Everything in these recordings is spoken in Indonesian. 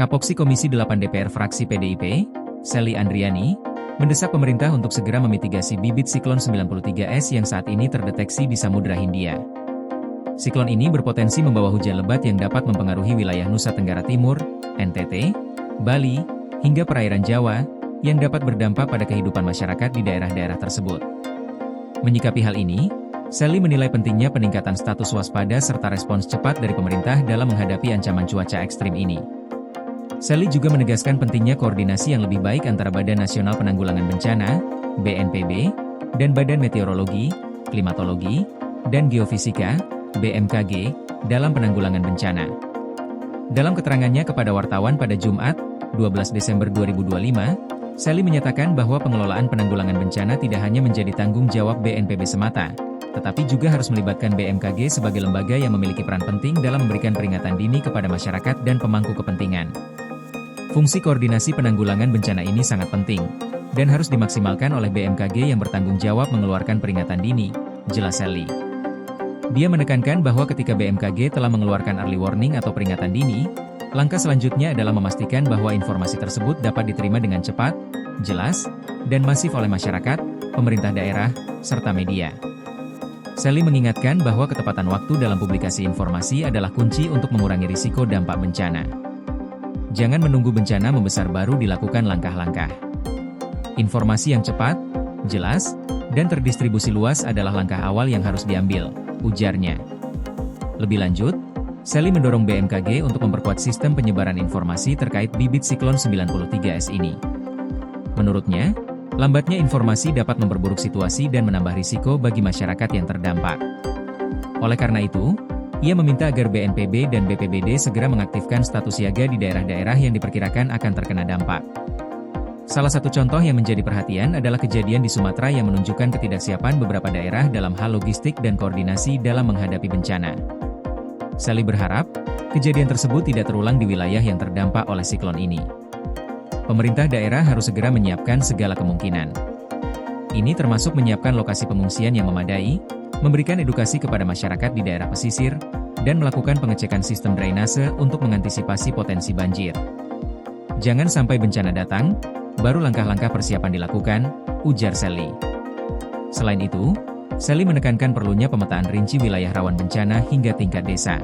Kapoksi Komisi 8 DPR fraksi PDIP, Sely Andriani, mendesak pemerintah untuk segera memitigasi bibit siklon 93S yang saat ini terdeteksi di Samudra Hindia. Siklon ini berpotensi membawa hujan lebat yang dapat mempengaruhi wilayah Nusa Tenggara Timur, NTT, Bali, hingga perairan Jawa, yang dapat berdampak pada kehidupan masyarakat di daerah-daerah tersebut. Menyikapi hal ini, Sely menilai pentingnya peningkatan status waspada serta respons cepat dari pemerintah dalam menghadapi ancaman cuaca ekstrim ini. Sely juga menegaskan pentingnya koordinasi yang lebih baik antara Badan Nasional Penanggulangan Bencana, BNPB, dan Badan Meteorologi, Klimatologi, dan Geofisika, BMKG, dalam penanggulangan bencana. Dalam keterangannya kepada wartawan pada Jumat, 12 Desember 2025, Sely menyatakan bahwa pengelolaan penanggulangan bencana tidak hanya menjadi tanggung jawab BNPB semata, tetapi juga harus melibatkan BMKG sebagai lembaga yang memiliki peran penting dalam memberikan peringatan dini kepada masyarakat dan pemangku kepentingan. Fungsi koordinasi penanggulangan bencana ini sangat penting, dan harus dimaksimalkan oleh BMKG yang bertanggung jawab mengeluarkan peringatan dini, jelas Sely. Dia menekankan bahwa ketika BMKG telah mengeluarkan early warning atau peringatan dini, langkah selanjutnya adalah memastikan bahwa informasi tersebut dapat diterima dengan cepat, jelas, dan masif oleh masyarakat, pemerintah daerah, serta media. Sely mengingatkan bahwa ketepatan waktu dalam publikasi informasi adalah kunci untuk mengurangi risiko dampak bencana. Jangan menunggu bencana membesar baru dilakukan langkah-langkah. Informasi yang cepat, jelas, dan terdistribusi luas adalah langkah awal yang harus diambil, ujarnya. Lebih lanjut, Sely mendorong BMKG untuk memperkuat sistem penyebaran informasi terkait bibit siklon 93S ini. Menurutnya, lambatnya informasi dapat memperburuk situasi dan menambah risiko bagi masyarakat yang terdampak. Oleh karena itu, ia meminta agar BNPB dan BPBD segera mengaktifkan status siaga di daerah-daerah yang diperkirakan akan terkena dampak. Salah satu contoh yang menjadi perhatian adalah kejadian di Sumatera yang menunjukkan ketidaksiapan beberapa daerah dalam hal logistik dan koordinasi dalam menghadapi bencana. Sely berharap, kejadian tersebut tidak terulang di wilayah yang terdampak oleh siklon ini. Pemerintah daerah harus segera menyiapkan segala kemungkinan. Ini termasuk menyiapkan lokasi pengungsian yang memadai, memberikan edukasi kepada masyarakat di daerah pesisir, dan melakukan pengecekan sistem drainase untuk mengantisipasi potensi banjir. Jangan sampai bencana datang, baru langkah-langkah persiapan dilakukan, ujar Sely. Selain itu, Sely menekankan perlunya pemetaan rinci wilayah rawan bencana hingga tingkat desa.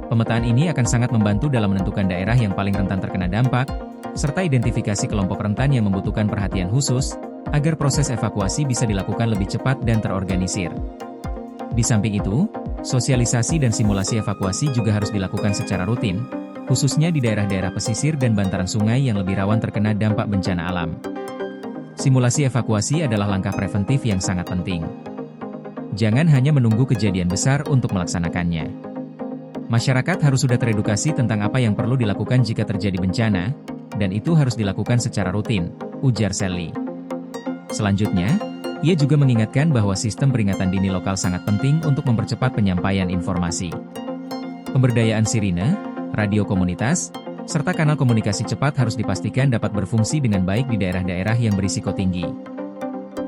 Pemetaan ini akan sangat membantu dalam menentukan daerah yang paling rentan terkena dampak, serta identifikasi kelompok rentan yang membutuhkan perhatian khusus, agar proses evakuasi bisa dilakukan lebih cepat dan terorganisir. Di samping itu, sosialisasi dan simulasi evakuasi juga harus dilakukan secara rutin, khususnya di daerah-daerah pesisir dan bantaran sungai yang lebih rawan terkena dampak bencana alam. Simulasi evakuasi adalah langkah preventif yang sangat penting. Jangan hanya menunggu kejadian besar untuk melaksanakannya. Masyarakat harus sudah teredukasi tentang apa yang perlu dilakukan jika terjadi bencana, dan itu harus dilakukan secara rutin, ujar Sely. Selanjutnya, ia juga mengingatkan bahwa sistem peringatan dini lokal sangat penting untuk mempercepat penyampaian informasi. Pemberdayaan sirine, radio komunitas, serta kanal komunikasi cepat harus dipastikan dapat berfungsi dengan baik di daerah-daerah yang berisiko tinggi.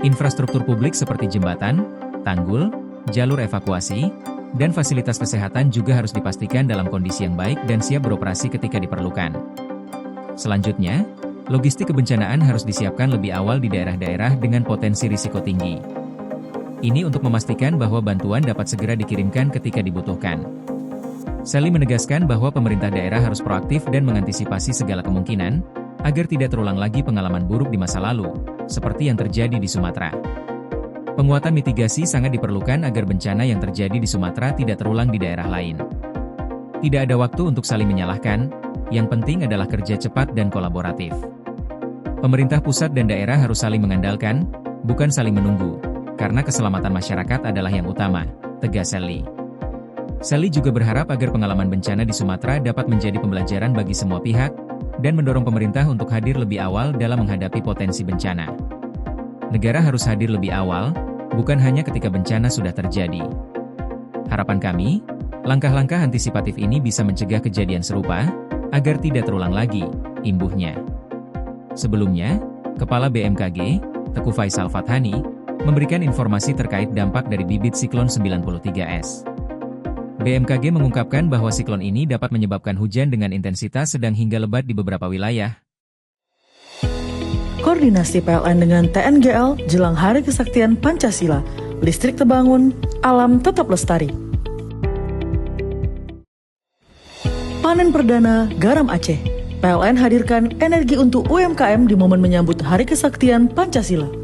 Infrastruktur publik seperti jembatan, tanggul, jalur evakuasi, dan fasilitas kesehatan juga harus dipastikan dalam kondisi yang baik dan siap beroperasi ketika diperlukan. Selanjutnya, logistik kebencanaan harus disiapkan lebih awal di daerah-daerah dengan potensi risiko tinggi. Ini untuk memastikan bahwa bantuan dapat segera dikirimkan ketika dibutuhkan. Sely menegaskan bahwa pemerintah daerah harus proaktif dan mengantisipasi segala kemungkinan, agar tidak terulang lagi pengalaman buruk di masa lalu, seperti yang terjadi di Sumatera. Penguatan mitigasi sangat diperlukan agar bencana yang terjadi di Sumatera tidak terulang di daerah lain. Tidak ada waktu untuk saling menyalahkan, yang penting adalah kerja cepat dan kolaboratif. Pemerintah pusat dan daerah harus saling mengandalkan, bukan saling menunggu, karena keselamatan masyarakat adalah yang utama, tegas Sely. Sely juga berharap agar pengalaman bencana di Sumatera dapat menjadi pembelajaran bagi semua pihak, dan mendorong pemerintah untuk hadir lebih awal dalam menghadapi potensi bencana. Negara harus hadir lebih awal, bukan hanya ketika bencana sudah terjadi. Harapan kami, langkah-langkah antisipatif ini bisa mencegah kejadian serupa, agar tidak terulang lagi, imbuhnya. Sebelumnya, Kepala BMKG, Teguh Faisal Fathani, memberikan informasi terkait dampak dari bibit siklon 93S. BMKG mengungkapkan bahwa siklon ini dapat menyebabkan hujan dengan intensitas sedang hingga lebat di beberapa wilayah. Koordinasi PLN dengan TNGL jelang Hari Kesaktian Pancasila. Listrik terbangun, alam tetap lestari. Panen perdana garam Aceh. PLN hadirkan energi untuk UMKM di momen menyambut Hari Kesaktian Pancasila.